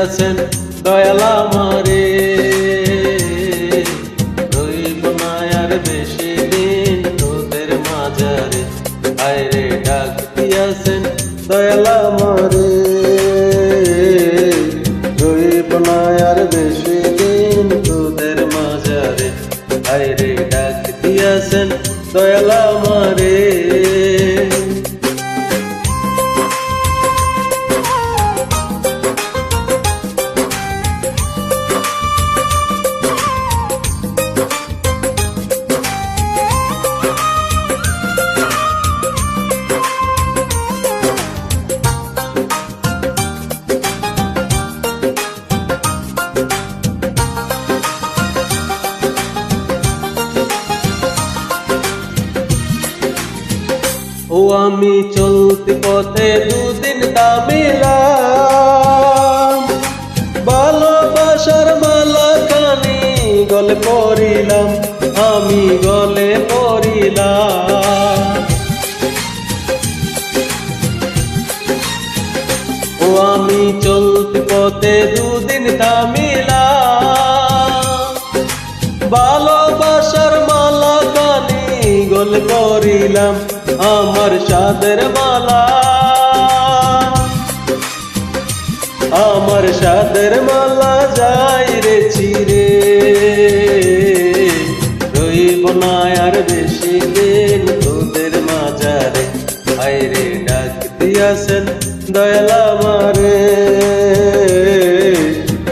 দিয়াছেন দয়াল আমারে, রইব না আর বেশি দিন তোদের মাঝারে। আইরে ডাক দিয়াছেন দয়াল আমারে, রইব না আর বেশি দিন তোদের মাঝারে। আইরে ডাক দিয়াছেন দয়াল আমারে। ও আমি চলতি পথে দুদিন দামিলাম, ভালোবাসার মালা খানি গলে পড়িলাম, আমি গলে পড়িলাম। ও আমি চলতি পথে দুদিন দামিলাম, ভালোবাসার মালা খানি গলে পড়িলাম, আমার সাদের মালা, আমার সাদের মালা যাই রে ছিড়ে। রইব না আর বেশি দিন তোদের মাঝারে। আইরে ডাক দিয়াছেন দয়াল আমারে,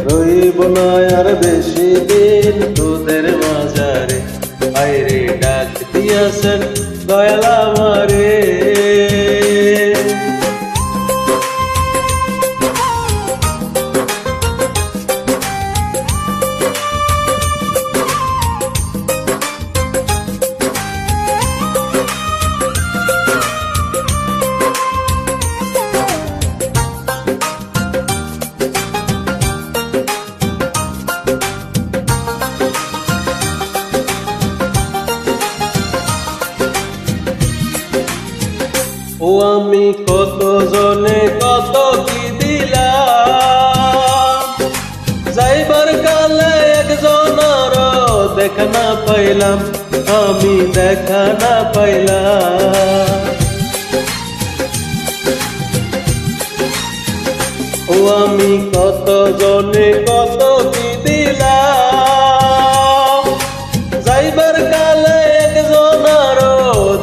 রইব না আর বেশি দিন তোদের মাঝারে। আইরে ডাক দিয়াছেন দয়াল আমারে। ও আমি কত জনে কত কি দিলাম, যাইবার কালে একজনের দেখা না পাইলাম, আমি দেখা না পাইলাম। ও আমি কত জনে কত কি দিলাম, যাইবার কালে একজনের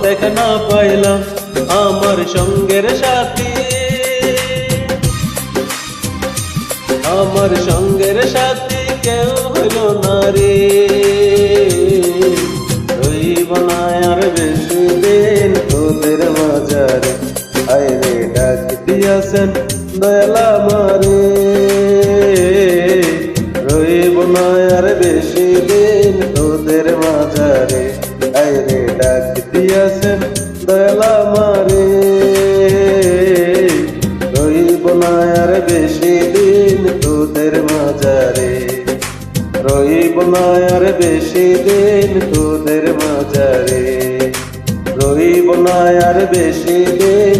দেখা না পাইলাম, আমার সঙ্গের সাথী, আমার সঙ্গের সাথী কেউ হইল না রে। রইব না আর বেশি দিন তোদের মাঝারে। আইরে ডাক দিয়াছেন দয়াল আমারে, রইব না আর বেশি দিন তোদের মাঝারে। আইরে ডাক দিয়াছেন দয়াল আমারে, রইব না আর বেশি দিন তোদের মাঝারে। রইব না আর বেশি দিন তোদের মাঝারে। রইব না আর বেশি দিন